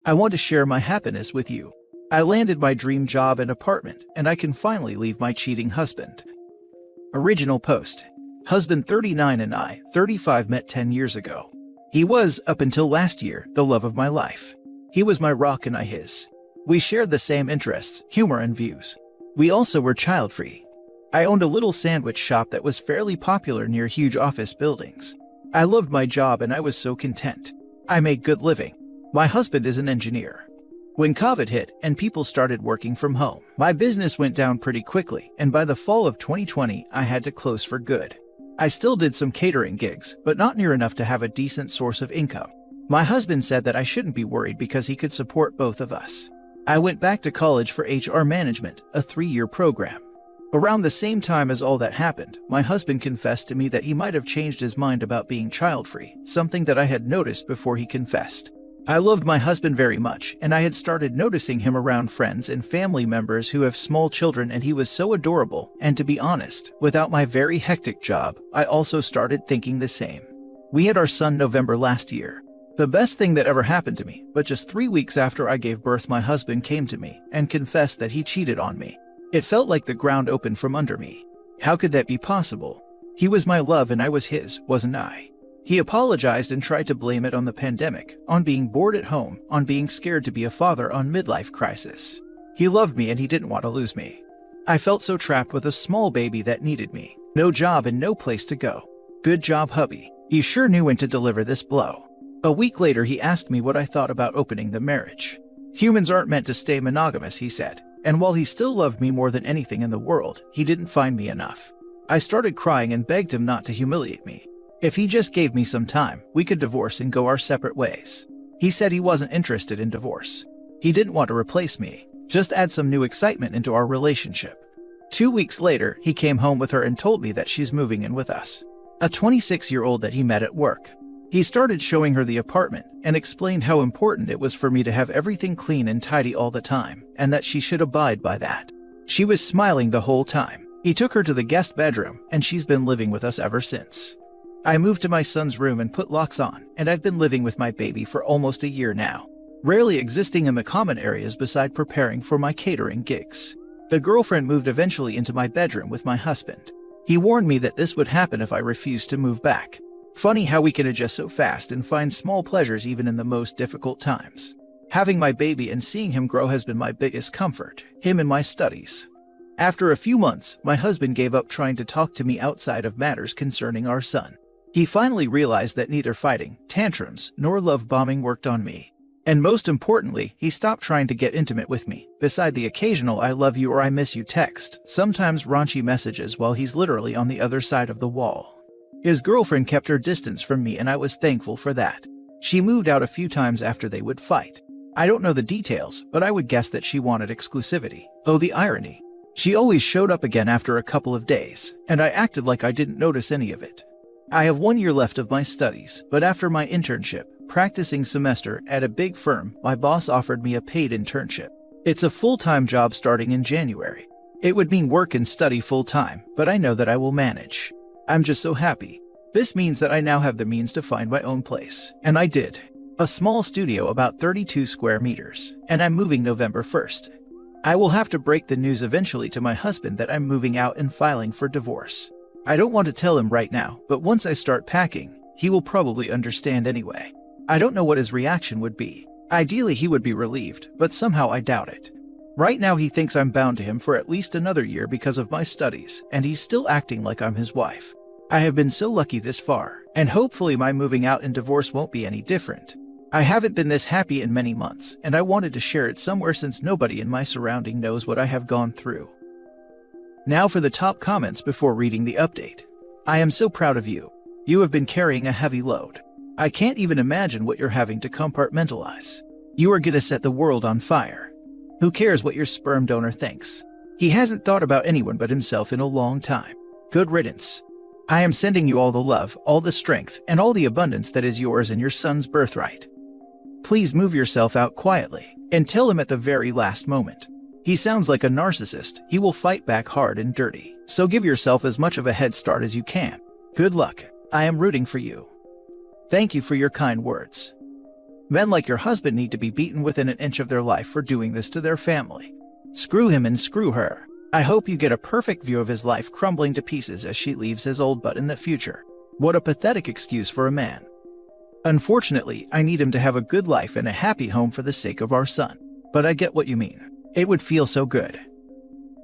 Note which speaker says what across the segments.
Speaker 1: I want to share my happiness with you. I landed my dream job and apartment, and I can finally leave my cheating husband. Original post. Husband 39 and I, 35, met 10 years ago. He was, up until last year, the love of my life. He was my rock and I his. We shared the same interests, humor and views. We also were child-free. I owned a little sandwich shop that was fairly popular near huge office buildings. I loved my job and I was so content. I made good living. My husband is an engineer. When COVID hit and people started working from home, my business went down pretty quickly, and by the fall of 2020, I had to close for good. I still did some catering gigs, but not near enough to have a decent source of income. My husband said that I shouldn't be worried because he could support both of us. I went back to college for HR management, a 3-year program. Around the same time as all that happened, my husband confessed to me that he might have changed his mind about being child-free, something that I had noticed before he confessed. I loved my husband very much, and I had started noticing him around friends and family members who have small children, and he was so adorable, and to be honest, without my very hectic job, I also started thinking the same. We had our son November last year. The best thing that ever happened to me, but just 3 weeks after I gave birth, my husband came to me and confessed that he cheated on me. It felt like the ground opened from under me. How could that be possible? He was my love and I was his, wasn't I? He apologized and tried to blame it on the pandemic, on being bored at home, on being scared to be a father, on midlife crisis. He loved me and he didn't want to lose me. I felt so trapped with a small baby that needed me. No job and no place to go. Good job, hubby. You sure knew when to deliver this blow. A week later, he asked me what I thought about opening the marriage. Humans aren't meant to stay monogamous, he said. And while he still loved me more than anything in the world, he didn't find me enough. I started crying and begged him not to humiliate me. If he just gave me some time, we could divorce and go our separate ways. He said he wasn't interested in divorce. He didn't want to replace me, just add some new excitement into our relationship. 2 weeks later, he came home with her and told me that she's moving in with us. A 26-year-old that he met at work. He started showing her the apartment and explained how important it was for me to have everything clean and tidy all the time, and that she should abide by that. She was smiling the whole time. He took her to the guest bedroom, and she's been living with us ever since. I moved to my son's room and put locks on, and I've been living with my baby for almost a year now, rarely existing in the common areas beside preparing for my catering gigs. The girlfriend moved eventually into my bedroom with my husband. He warned me that this would happen if I refused to move back. Funny how we can adjust so fast and find small pleasures even in the most difficult times. Having my baby and seeing him grow has been my biggest comfort, him and my studies. After a few months, my husband gave up trying to talk to me outside of matters concerning our son. He finally realized that neither fighting, tantrums, nor love bombing worked on me. And most importantly, he stopped trying to get intimate with me, beside the occasional "I love you" or "I miss you" text, sometimes raunchy messages while he's literally on the other side of the wall. His girlfriend kept her distance from me and I was thankful for that. She moved out a few times after they would fight. I don't know the details, but I would guess that she wanted exclusivity. Oh, the irony. She always showed up again after a couple of days, and I acted like I didn't notice any of it. I have 1 year left of my studies, but after my internship, practicing semester at a big firm, my boss offered me a paid internship. It's a full-time job starting in January. It would mean work and study full-time, but I know that I will manage. I'm just so happy. This means that I now have the means to find my own place, and I did. A small studio about 32 square meters, and I'm moving November 1st. I will have to break the news eventually to my husband that I'm moving out and filing for divorce. I don't want to tell him right now, but once I start packing, he will probably understand anyway. I don't know what his reaction would be. Ideally, he would be relieved, but somehow I doubt it. Right now, he thinks I'm bound to him for at least another year because of my studies, and he's still acting like I'm his wife. I have been so lucky this far, and hopefully my moving out and divorce won't be any different. I haven't been this happy in many months, and I wanted to share it somewhere since nobody in my surrounding knows what I have gone through. Now for the top comments before reading the update. I am so proud of you. You have been carrying a heavy load. I can't even imagine what you're having to compartmentalize. You are gonna set the world on fire. Who cares what your sperm donor thinks? He hasn't thought about anyone but himself in a long time. Good riddance. I am sending you all the love, all the strength, and all the abundance that is yours and your son's birthright. Please move yourself out quietly and tell him at the very last moment. He sounds like a narcissist. He will fight back hard and dirty, so give yourself as much of a head start as you can. Good luck. I am rooting for you. Thank you for your kind words. Men like your husband need to be beaten within an inch of their life for doing this to their family. Screw him and screw her. I hope you get a perfect view of his life crumbling to pieces as she leaves his old butt in the future. What a pathetic excuse for a man. Unfortunately, I need him to have a good life and a happy home for the sake of our son. But I get what you mean. It would feel so good.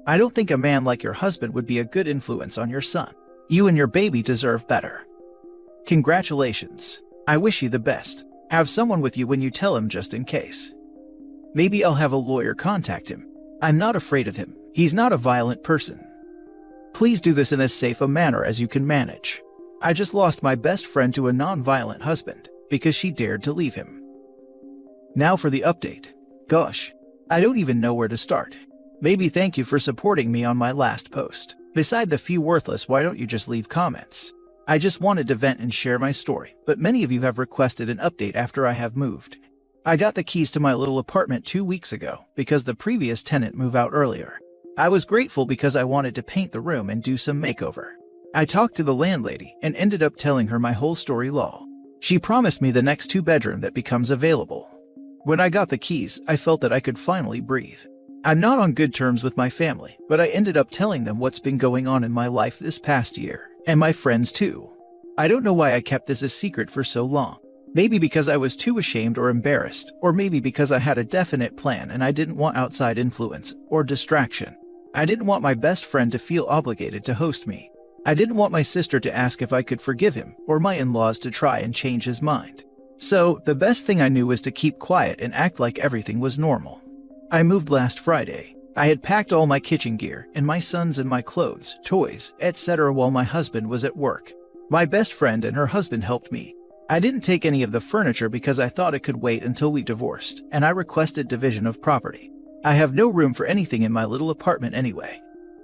Speaker 1: I don't think a man like your husband would be a good influence on your son. You and your baby deserve better. Congratulations. I wish you the best. Have someone with you when you tell him just in case. Maybe I'll have a lawyer contact him. I'm not afraid of him. He's not a violent person. Please do this in as safe a manner as you can manage. I just lost my best friend to a non-violent husband because she dared to leave him. Now for the update. Gosh, I don't even know where to start. Maybe thank you for supporting me on my last post. Beside the few worthless, why don't you just leave comments? I just wanted to vent and share my story, but many of you have requested an update after I have moved. I got the keys to my little apartment 2 weeks ago because the previous tenant moved out earlier. I was grateful because I wanted to paint the room and do some makeover. I talked to the landlady and ended up telling her my whole story law. She promised me the next 2-bedroom that becomes available. When I got the keys, I felt that I could finally breathe. I'm not on good terms with my family, but I ended up telling them what's been going on in my life this past year, and my friends too. I don't know why I kept this a secret for so long. Maybe because I was too ashamed or embarrassed, or maybe because I had a definite plan and I didn't want outside influence or distraction. I didn't want my best friend to feel obligated to host me. I didn't want my sister to ask if I could forgive him, or my in-laws to try and change his mind. So, the best thing I knew was to keep quiet and act like everything was normal. I moved last Friday. I had packed all my kitchen gear, and my sons and my clothes, toys, etc. while my husband was at work. My best friend and her husband helped me. I didn't take any of the furniture because I thought it could wait until we divorced, and I requested division of property. I have no room for anything in my little apartment anyway.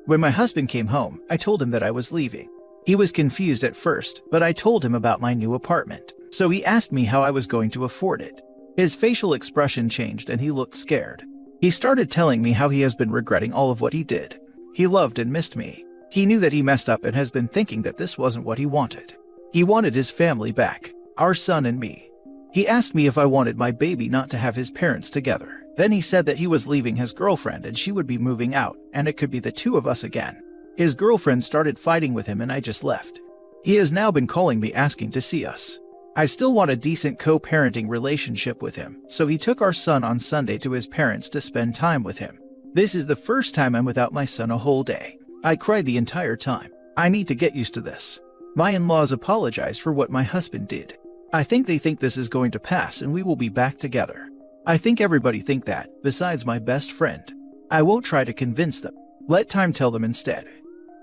Speaker 1: When my husband came home, I told him that I was leaving. He was confused at first, but I told him about my new apartment. So he asked me how I was going to afford it. His facial expression changed and he looked scared. He started telling me how he has been regretting all of what he did. He loved and missed me. He knew that he messed up and has been thinking that this wasn't what he wanted. He wanted his family back, our son and me. He asked me if I wanted my baby not to have his parents together. Then he said that he was leaving his girlfriend and she would be moving out, and it could be the two of us again. His girlfriend started fighting with him and I just left. He has now been calling me asking to see us. I still want a decent co-parenting relationship with him, so he took our son on Sunday to his parents to spend time with him. This is the first time I'm without my son a whole day. I cried the entire time. I need to get used to this. My in-laws apologized for what my husband did. I think they think this is going to pass and we will be back together. I think everybody think that, besides my best friend. I won't try to convince them. Let time tell them instead.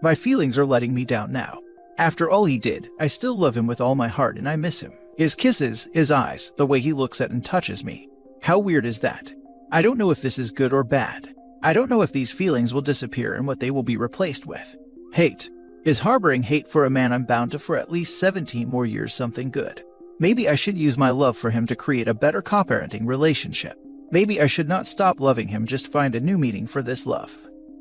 Speaker 1: My feelings are letting me down now. After all he did, I still love him with all my heart and I miss him. His kisses, his eyes, the way he looks at and touches me. How weird is that? I don't know if this is good or bad. I don't know if these feelings will disappear and what they will be replaced with. Hate. Is harboring hate for a man I'm bound to for at least 17 more years something good? Maybe I should use my love for him to create a better co-parenting relationship. Maybe I should not stop loving him, just find a new meaning for this love.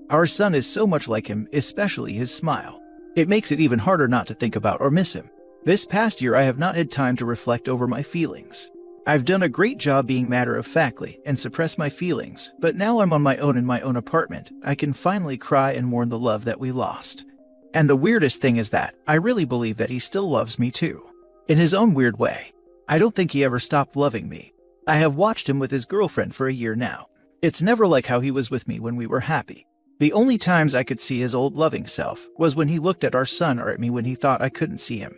Speaker 1: Our son is so much like him, especially his smile. It makes it even harder not to think about or miss him. This past year I have not had time to reflect over my feelings. I've done a great job being matter-of-factly and suppress my feelings, but now I'm on my own in my own apartment. I can finally cry and mourn the love that we lost. And the weirdest thing is that I really believe that he still loves me too. In his own weird way. I don't think he ever stopped loving me. I have watched him with his girlfriend for a year now. It's never like how he was with me when we were happy. The only times I could see his old loving self was when he looked at our son or at me when he thought I couldn't see him.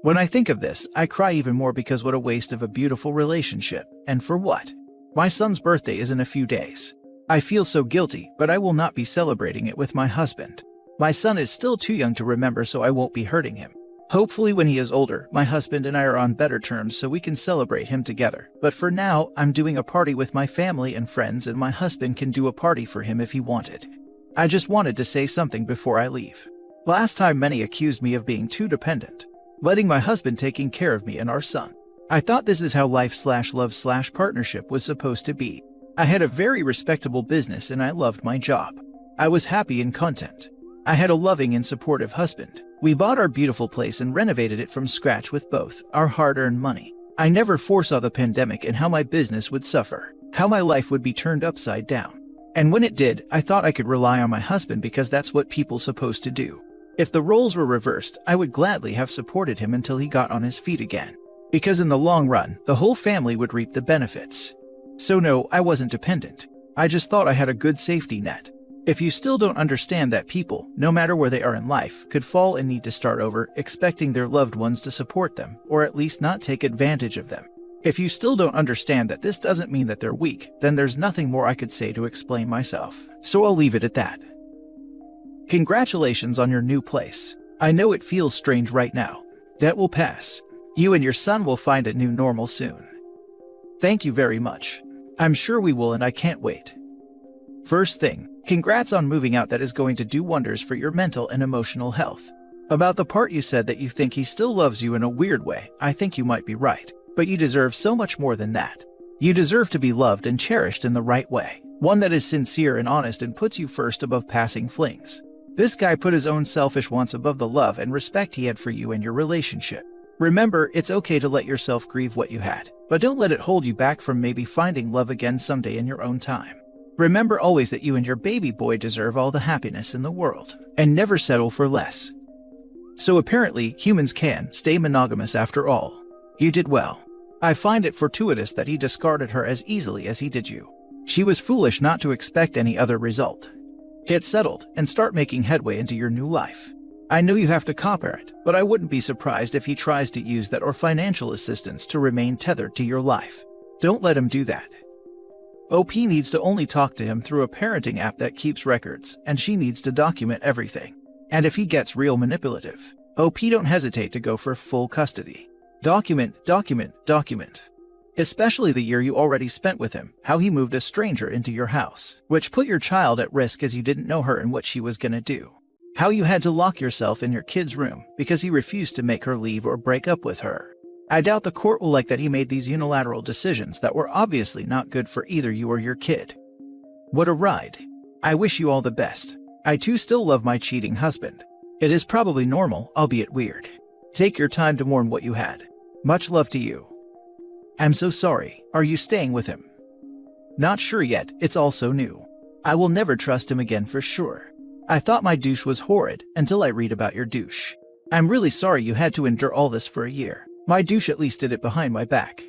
Speaker 1: When I think of this, I cry even more because what a waste of a beautiful relationship. And for what? My son's birthday is in a few days. I feel so guilty, but I will not be celebrating it with my husband. My son is still too young to remember, so I won't be hurting him. Hopefully when he is older, my husband and I are on better terms so we can celebrate him together. But for now, I'm doing a party with my family and friends, and my husband can do a party for him if he wanted. I just wanted to say something before I leave. Last time many accused me of being too dependent, letting my husband taking care of me and our son. I thought this is how life/love/partnership was supposed to be. I had a very respectable business and I loved my job. I was happy and content. I had a loving and supportive husband. We bought our beautiful place and renovated it from scratch with both our hard-earned money. I never foresaw the pandemic and how my business would suffer, how my life would be turned upside down. And when it did, I thought I could rely on my husband because that's what people supposed to do. If the roles were reversed, I would gladly have supported him until he got on his feet again. Because in the long run, the whole family would reap the benefits. So no, I wasn't dependent. I just thought I had a good safety net. If you still don't understand that people, no matter where they are in life, could fall and need to start over, expecting their loved ones to support them, or at least not take advantage of them. If you still don't understand that this doesn't mean that they're weak, then there's nothing more I could say to explain myself. So I'll leave it at that. Congratulations on your new place. I know it feels strange right now. That will pass. You and your son will find a new normal soon. Thank you very much. I'm sure we will, and I can't wait. First thing, congrats on moving out. That is going to do wonders for your mental and emotional health. About the part you said that you think he still loves you in a weird way, I think you might be right. But you deserve so much more than that. You deserve to be loved and cherished in the right way. One that is sincere and honest and puts you first above passing flings. This guy put his own selfish wants above the love and respect he had for you and your relationship. Remember, it's okay to let yourself grieve what you had, but don't let it hold you back from maybe finding love again someday in your own time. Remember always that you and your baby boy deserve all the happiness in the world, and never settle for less. So apparently, humans can stay monogamous after all. You did well. I find it fortuitous that he discarded her as easily as he did you. She was foolish not to expect any other result. Get settled and start making headway into your new life. I know you have to cooperate, but I wouldn't be surprised if he tries to use that or financial assistance to remain tethered to your life. Don't let him do that. OP needs to only talk to him through a parenting app that keeps records, and she needs to document everything. And if he gets real manipulative, OP don't hesitate to go for full custody. Document. Especially the year you already spent with him, how he moved a stranger into your house, which put your child at risk as you didn't know her and what she was gonna do. How you had to lock yourself in your kid's room because he refused to make her leave or break up with her. I doubt the court will like that he made these unilateral decisions that were obviously not good for either you or your kid. What a ride. I wish you all the best. I too still love my cheating husband. It is probably normal, albeit weird. Take your time to mourn what you had. Much love to you. I'm so sorry. Are you staying with him? Not sure yet, it's all so new. I will never trust him again for sure. I thought my douche was horrid until I read about your douche. I'm really sorry you had to endure all this for a year. My douche at least did it behind my back.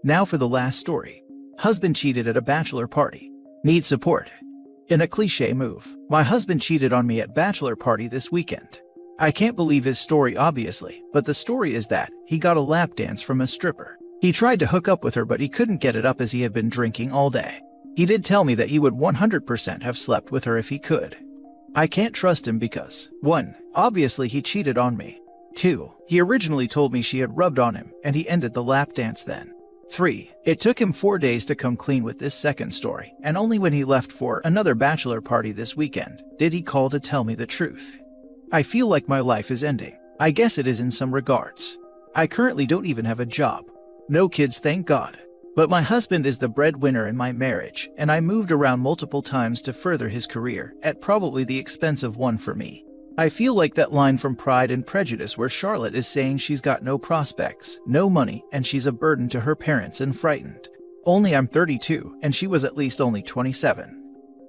Speaker 1: Now for the last story. Husband cheated at a bachelor party. Need support. In a cliche move, my husband cheated on me at bachelor party this weekend. I can't believe his story obviously, but the story is that he got a lap dance from a stripper. He tried to hook up with her but he couldn't get it up as he had been drinking all day. He did tell me that he would 100% have slept with her if he could. I can't trust him because 1. Obviously he cheated on me. 2. He originally told me she had rubbed on him and he ended the lap dance then. 3. It took him 4 days to come clean with this second story, and only when he left for another bachelor party this weekend did he call to tell me the truth. I feel like my life is ending. I guess it is in some regards. I currently don't even have a job. No kids, thank God. But my husband is the breadwinner in my marriage, and I moved around multiple times to further his career, at probably the expense of one for me. I feel like that line from Pride and Prejudice where Charlotte is saying she's got no prospects, no money, and she's a burden to her parents and frightened. Only I'm 32, and she was at least only 27.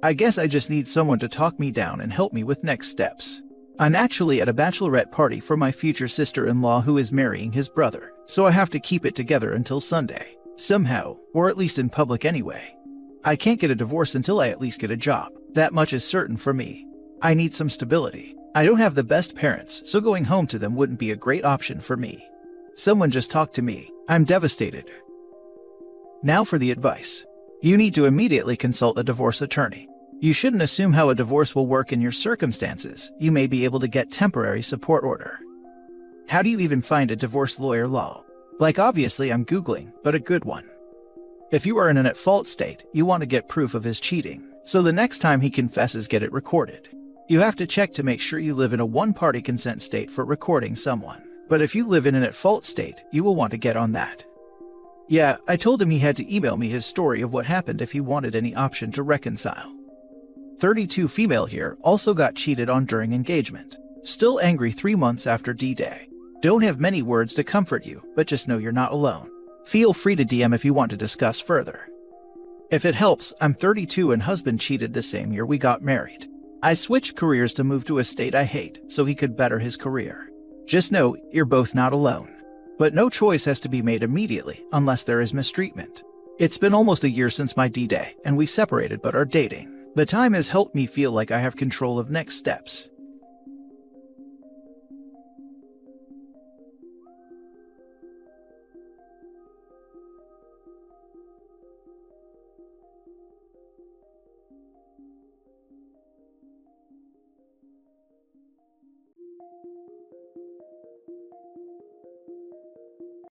Speaker 1: I guess I just need someone to talk me down and help me with next steps. I'm actually at a bachelorette party for my future sister-in-law who is marrying his brother, so I have to keep it together until Sunday. Somehow, or at least in public anyway. I can't get a divorce until I at least get a job. That much is certain for me. I need some stability. I don't have the best parents, so going home to them wouldn't be a great option for me. Someone just talk to me. I'm devastated. Now for the advice. You need to immediately consult a divorce attorney. You shouldn't assume how a divorce will work in your circumstances. You may be able to get temporary support order. How do you even find a divorce lawyer law? Like obviously I'm Googling, but a good one. If you are in an at-fault state, you want to get proof of his cheating, so the next time he confesses get it recorded. You have to check to make sure you live in a one-party consent state for recording someone. But if you live in an at-fault state, you will want to get on that. Yeah, I told him he had to email me his story of what happened if he wanted any option to reconcile. 32 female here also got cheated on during engagement. Still angry 3 months after D-Day. Don't have many words to comfort you, but just know you're not alone. Feel free to DM if you want to discuss further. If it helps, I'm 32 and husband cheated the same year we got married. I switched careers to move to a state I hate so he could better his career. Just know you're both not alone. But no choice has to be made immediately unless there is mistreatment. It's been almost a year since my D-Day and we separated but are dating. The time has helped me feel like I have control of next steps.